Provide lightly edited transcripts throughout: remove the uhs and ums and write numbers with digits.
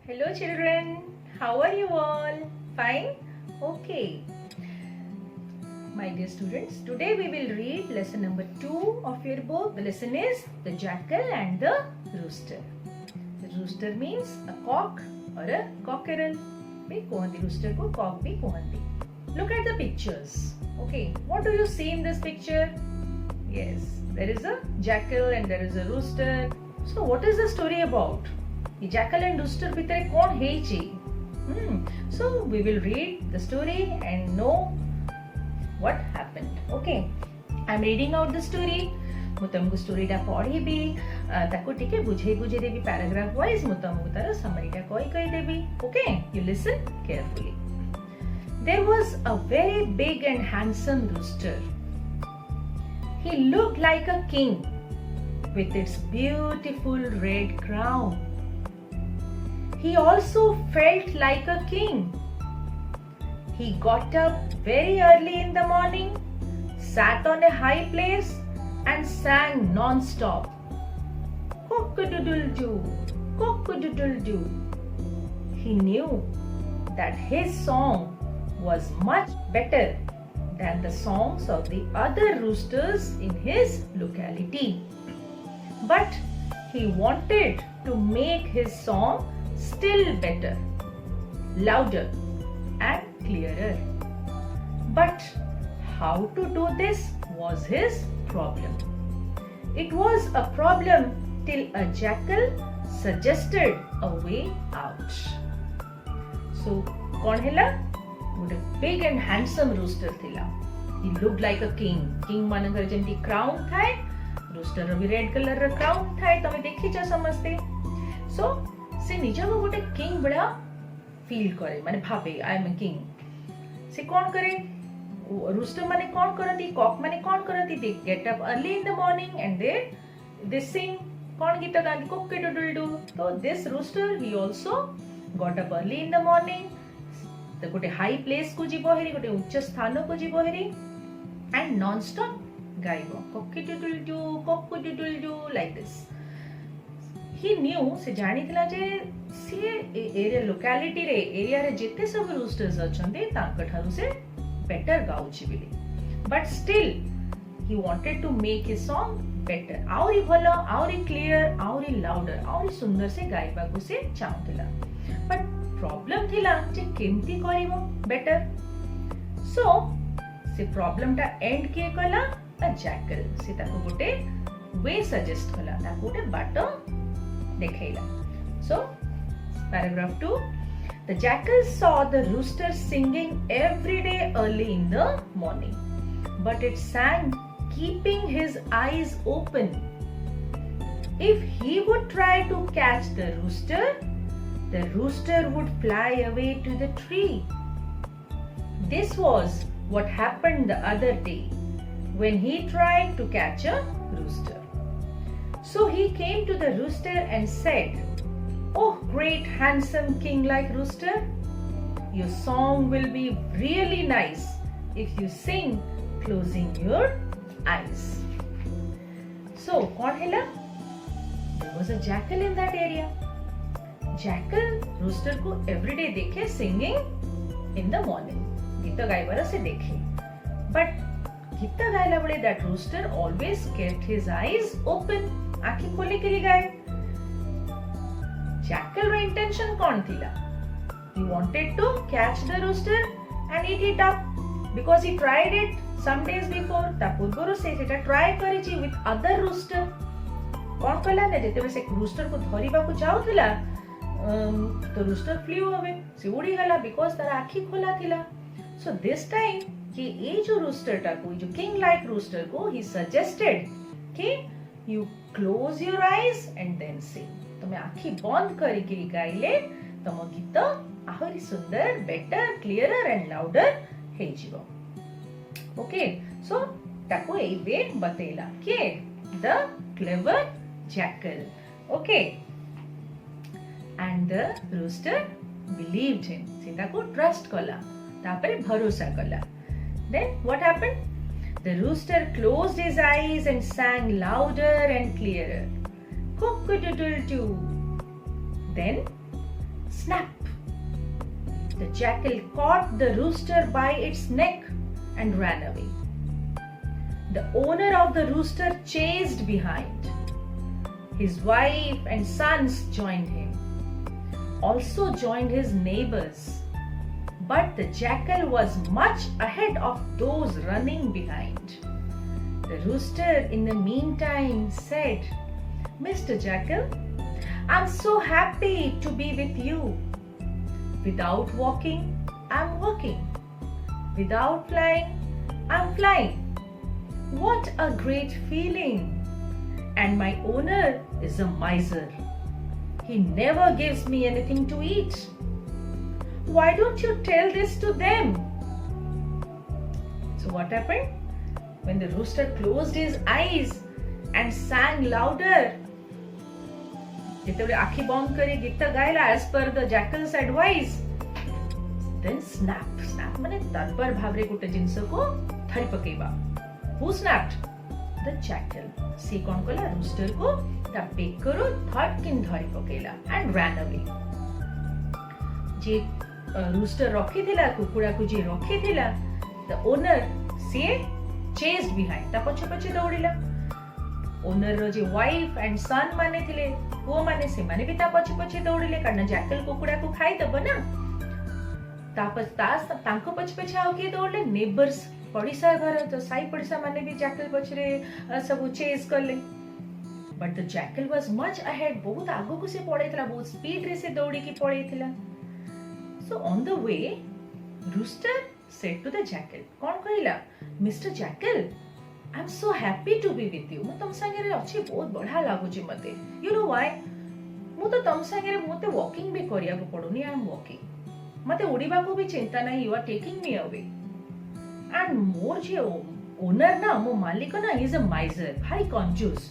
Hello children, how are you all? Fine? Okay. My dear students, today we will read lesson number 2 of your book. The lesson is The Jackal and the Rooster. The rooster means a cock or a cockerel. Rooster ko cock bhi kuhandi. Look at the pictures. Okay, what do you see in this picture? Yes, there is a jackal and there is a rooster. So what is the story about? The jackal and rooster bhitere kon heichi? So we will read the story and know what happened. Okay, I am reading out the story. ମୁଁ ତମକୁ ଷ୍ଟୋରିଟା ପଢ଼ିବି ତାକୁ ଟିକେ ବୁଝେଇ ଦେବି paragraph wise ମୁଁ ତମକୁ ତାର ସମରୀଟା କହିଦେବି. Okay, you listen carefully. There was a very big and handsome rooster. He looked like a king with its beautiful red crown. He also felt like a king. He got up very early in the morning, sat on a high place and sang non-stop. Cock-a-doodle-doo, cock-a-doodle-doo. He knew that his song was much better than the songs of the other roosters in his locality. But he wanted to make his song still better, louder and clearer. But how to do this was his problem. It was a problem till a jackal suggested a way out. So, kon hela? ଗୋଟେ big and handsome rooster ଥିଲା. He looked like a king. King ମାନଙ୍କର ଯେମିତି crown ଥାଏ, rooster ର ବି red color ର crown ଥାଏ. ତମେ ଦେଖିଛ ସମସ୍ତେ. So, ସେ ନିଜକୁ ଗୋଟେ king ଭଳିଆ feel କରେ, ମାନେ ଭାବେ I am a king. ସେ କ'ଣ କରେ? Rooster ମାନେ କ'ଣ କରନ୍ତି? Cock ମାନେ କ'ଣ କରନ୍ତି? They get up early in the morning and they sing. କ'ଣ ଗୀତ ଗାନ୍ତି? Cock-a-doodle-doo. So this rooster he also got up early in the morning. ତ ଗୋଟେ high place କୁ ଯିବ ହେରି, ଗୋଟେ ଉଚ୍ଚ ସ୍ଥାନକୁ ଯିବ ହେରି and non-stop ଗାଇବ. Cock-a-doodle-doo, cock-a-doodle-doo like this. He knew, ସେ ଜାଣିଥିଲା ଯେ ସିଏ ଏରିଆ ଲୋକାଲିଟିରେ ଏରିଆରେ ଯେତେ ସବୁ roosters ଅଛନ୍ତି ତାଙ୍କ ଠାରୁ ସେ better ଗାଉଛି ବୋଲି. But still he wanted to make his song better. ଆହୁରି ଭଲ, ଆହୁରି clear, ଆହୁରି louder, ଆହୁରି ସୁନ୍ଦର ସେ ଗାଇବାକୁ ସେ ଚାହୁଁଥିଲା. But problem ଥିଲା ଯେ କେମିତି କରିବ better. So ସେ problem ଟା end କିଏ କଲା? A jackal. ସେ ତାକୁ ଗୋଟେ way suggest କଲା, ତାକୁ ଗୋଟେ ବାଟ ଦେଖେଇଲା. So paragraph 2. The jackal saw the rooster singing every day early in the morning, but it sang keeping his eyes open. If he would try to catch the rooster would fly away to the tree. This was what happened the other day when he tried to catch a rooster. So he came to the rooster and said, "Oh, great handsome king-like rooster, your song will be really nice if you sing closing your eyes." So, what happened? There was a jackal in that area. Jackal rooster को everyday देखे singing in the morning. गीत गाइबार से देखे. But गीत गाइला बड़े that rooster always kept his eyes open. आँखें खोले के लिए गाए. Jackal ର intention କ'ଣ ଥିଲା? He wanted to catch the rooster and eat it up because he tried it some days before. ତା ପୂର୍ବରୁ ସେ ସେଟା try କରିଛି with other rooster. କ'ଣ କଲା ନା ଯେତେବେଳେ ସେ rooster କୁ ଧରିବାକୁ ଯାଉଥିଲା ତ rooster flew away. ସେ ଉଡ଼ିଗଲା because ତାର ଆଖି ଖୋଲା ଥିଲା. So this time कि ये जो rooster ଟାକୁ, जो king like rooster को he suggested कि you close your eyes and then sing. ତମେ ଆଖି ବନ୍ଦ କରିକି ଗାଇଲେ ତମ ଗୀତ ଆହୁରି ସୁନ୍ଦର, better, clearer and louder ହେଇଯିବ. Okay, so ତାକୁ ଏଇ वे ବତେଇଲା. କିଏ? The clever jackal. Okay, and the rooster believed him. ସେ ତାକୁ trust କଲା, ତାପରେ ଭरोसा କଲା. Then what happened? The rooster closed his eyes and sang louder and clearer. Cock-a-doodle-doo. Then snap. The jackal caught the rooster by its neck and ran away. The owner of the rooster chased behind. His wife and sons joined him. Also joined his neighbors. But the jackal was much ahead of those running behind. The rooster in the meantime said, "Mr. Jackal, I'm so happy to be with you. Without walking, I'm walking. Without flying, I'm flying. What a great feeling! And my owner is a miser. He never gives me anything to eat. Why don't you tell this to them?" So what happened? When the rooster closed his eyes and sang louder, ଯେତେବେଳେ ଆଖି ବନ୍ଦ କରି ଗୀତ ଗାଇଲା as per the jackal's advice, then snap. Snap ମାନେ ତରବର ଭାବରେ ଗୋଟେ ଜିନିଷକୁ ଧରି ପକେଇବା. Who snapped? The jackal. ସେ କଣ କଲା? rooster କୁ ତା ବେକରୁ ଧଡ଼କିନ ଧରି ପକେଇଲା and ran away. ଯେ rooster ରଖିଥିଲା, କୁକୁଡ଼ାକୁ ଯିଏ ରଖିଥିଲା, the owner, ସିଏ chased behind. ତା ପଛେ ପଛେ ଦୌଡ଼ିଲା. ଓନର ର ଯେ ୱାଇଫ ଆଣ୍ଡ ସନ୍ ମାନେ ଥିଲେ, ପୁଅ ମାନେ, ସେମାନେ ବି ତା ପଛେ ପଛେ ଦୌଡ଼ିଲେ, କାରଣ ଜାକଲ କୁକୁଡ଼ାକୁ ଖାଇଦବ ନା. ତାଙ୍କ ପଛେ ପଛେ ଆଉ କିଏ ଦୌଡ଼ିଲେ? ନେବର୍ସ, ପଡ଼ିଶା ଘର, ତ ସାଇ ପଡ଼ିଶା ମାନେ ବି ଜାକଲ ପଛରେ ସବୁ ଚେସ୍ କଲେ. But the jackal was much ahead. ବହୁତ ଆଗକୁ ସେ ପଳେଇଥିଲା, ବହୁତ ସ୍ପିଡରେ ସେ ଦୌଡ଼ିକି ପଳେଇଥିଲା. So on the way, rooster said to the jackal, କଣ କହିଲା? Mr. Jackal, I'm so happy to be with you. ମୁଁ ତମ ସାଙ୍ଗରେ ଅଛି, ବହୁତ ବଢିଆ ଲାଗୁଛି ମତେ. You know why? ମୁଁ ତ ତମ ସାଙ୍ଗରେ, ମତେ walking ବି କରିବାକୁ ପଡୁନି. I am walking. ମତେ ଉଡ଼ିବାକୁ ବି ଚିନ୍ତା ନାହିଁ. You are taking me away. And ମୋର ଯେ ଓନର ନା, ମୋ ମାଲିକ ନା, he is a miser, ଭାରି କଞ୍ଜୁସ.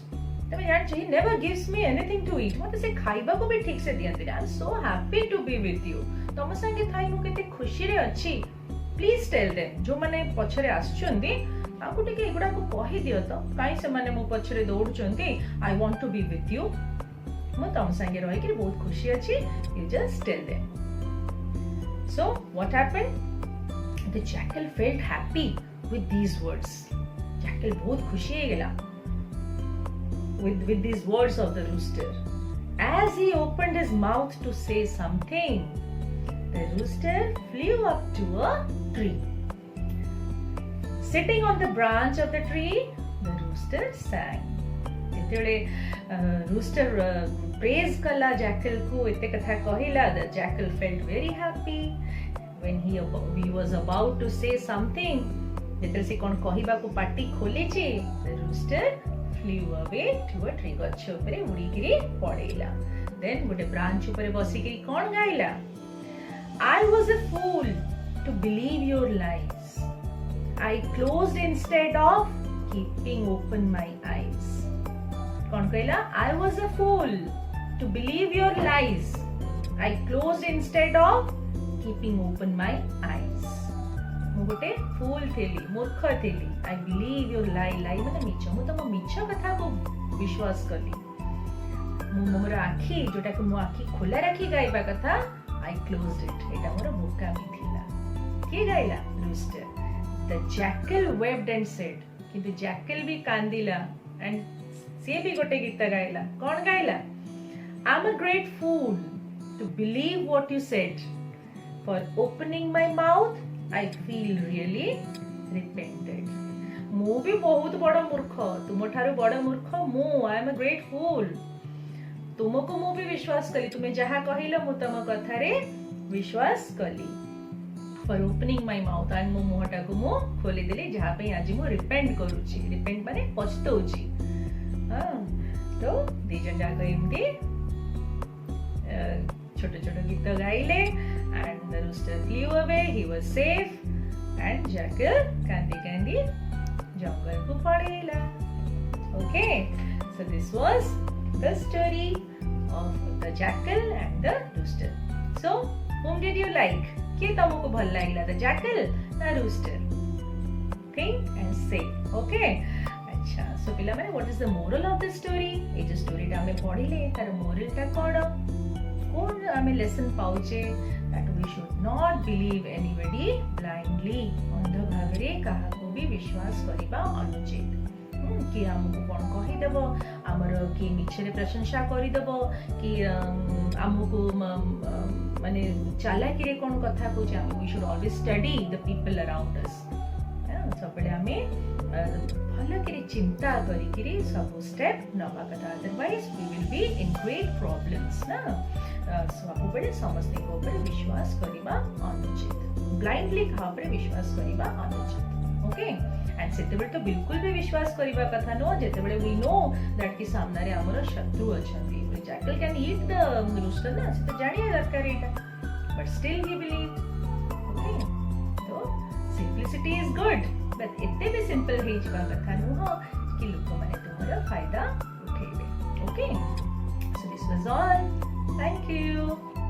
ତମେ ଜାଣିଛ, he never gives me anything to eat. ମତେ ସେ ଖାଇବାକୁ ବି ଠିକ ସେ ଦିଅନ୍ତିନି. I am so happy to be with you. ତମ ସାଙ୍ଗେ ଥାଇ ମୁଁ କେତେ ଖୁସିରେ ଅଛି. Please tell them. ଯୋଉମାନେ ପଛରେ ଆସୁଛନ୍ତି, ତାଙ୍କୁ ଟିକେ ଏଗୁଡାକୁ କହିଦିଅ ତ, କାହିଁ ସେମାନେ ମୋ ପଛରେ ଦୌଡୁଛନ୍ତି. I want to be with you. ମୁଁ ତମ ସାଙ୍ଗେ ରହିକି ବହୁତ ଖୁସି ଅଛି. You just tell them. So what happened? The jackal felt happy with these words. jackal बहुत खुशी ହେଇଗଲା with these words of the rooster. As he opened his mouth to say something, the rooster flew up to a tree. Sitting on the branch of the tree, the rooster sang. ଯେତେବେଳେ rooster praise kala jackal ku, ete katha kahila, the jackal felt very happy. When he was about to say something, ଯେତେବେଳେ ସେ କଣ କହିବାକୁ ପାଟି ଖୋଲିଛି, the rooster flew away to a tree. ଗଛ ଉପରେ ଉଡ଼ିକିରି ପଳେଇଲା. Then ଗୋଟେ branch ଉପରେ ବସିକିରି କଣ ଗାଇଲା? I was a fool to believe your lies. I closed instead of keeping open my eyes. कौन कहला? I was a fool to believe your lies. I closed instead of keeping open my eyes. ମୁଁ ଗୋଟେ ଫୁଲ ଥିଲି, ମୂର୍ଖ ଥିଲି. I believe your lie. lie ମାନେ ମିଛ. ମୁଁ ତମ ମିଛ କଥାକୁ ବିଶ୍ୱାସ କଲି. ମୁଁ ମୋର ଆଖି, ଯୋଉଟାକୁ ମୋ ଆଖି ଖୋଲା ରଖି ଗାଇବା କଥା, I closed it. ଏଇଟା ମୋର ବୋକାମି ଥିଲା. କିଏ ଗାଇଲା? Rooster. The jackal wept and said. କିନ୍ତୁ jackal ବି କାନ୍ଦିଲା and ସିଏ ବି ଗୋଟେ ଗୀତ ଗାଇଲା. କଣ ଗାଇଲା? I'm a great fool to believe what you said. For opening my mouth, I feel really repented. ମୁଁ ବି ବହୁତ ବଡ଼ ମୂର୍ଖ, ତୁମଠାରୁ ବଡ଼ ମୂର୍ଖ ମୁଁ. I am a great fool. ତୁମକୁ ମୁଁ ବି ବିଶ୍ୱାସ କଲି. ତୁମେ ଯାହା କହିଲ ମୁଁ ତମ କଥାରେ ବିଶ୍ୱାସ କଲି. For opening my mouth, and ମୋ ମୁହଁଟାକୁ ମୁଁ ଖୋଲିଦେଲି, ଯାହା ପାଇଁ ଆଜି ମୁଁ ରିପେଣ୍ଟ କରୁଛି. ରିପେଣ୍ଟ ମାନେ ପଛତଉଛି. ତ ଦି ଜଣ ଯାକ ଏମିତି ଛୋଟ ଛୋଟ ଗୀତ ଗାଇଲେ. And the rooster flew away. He was safe. And jackal କାନ୍ଦି କାନ୍ଦି ଜଙ୍ଗଲକୁ ପଳେଇଲା. Okay, so this was the story of the jackal and the rooster. So whom did you like? କିଏ ତମକୁ ଭଲ ଲାଗିଲା? The jackal ନା rooster? Think and say. Okay. ଆଚ୍ଛା, so ପିଲାମାନେ, what is the moral of the story? ଏଇ ଯୋଉ storyଟା ଆମେ ପଢିଲେ, ତାର moral ଟା କଣ? कोन आमे लेसन पाउचे that we should not believe anybody blindly अंध भागरे काहा को भी विश्वास करिबा अनुचित कि आमको कौन कहीदेव आमर कि मिछरे प्रशंसा करदेव कि आमको माने चालाकी कौन कथा कहूँ आम we should always study the people around us सब आमे भल चिंता करी सब स्टेप नवा कथा otherwise we will be in great problems ना सब बेले समस्त विश्वास करवा अनुचित ब्लाइंडली कहा विश्वास करवा अनुचित ओके एंड सेतेबेले तो बिल्कुल भी विश्वास करवा कथा नो जेतेबेले वी नो दैट कि सामने रे हमर शत्रु अछंती jackal can eat the rooster ना से तो जानिए दरकार एटा but still he believe okay तो सिंपलिसिटी इज गुड बट एते भी सिंपल हे जवा कथा नुह कि लोक माने तुमर फायदा उठेबे okay so this was all thank you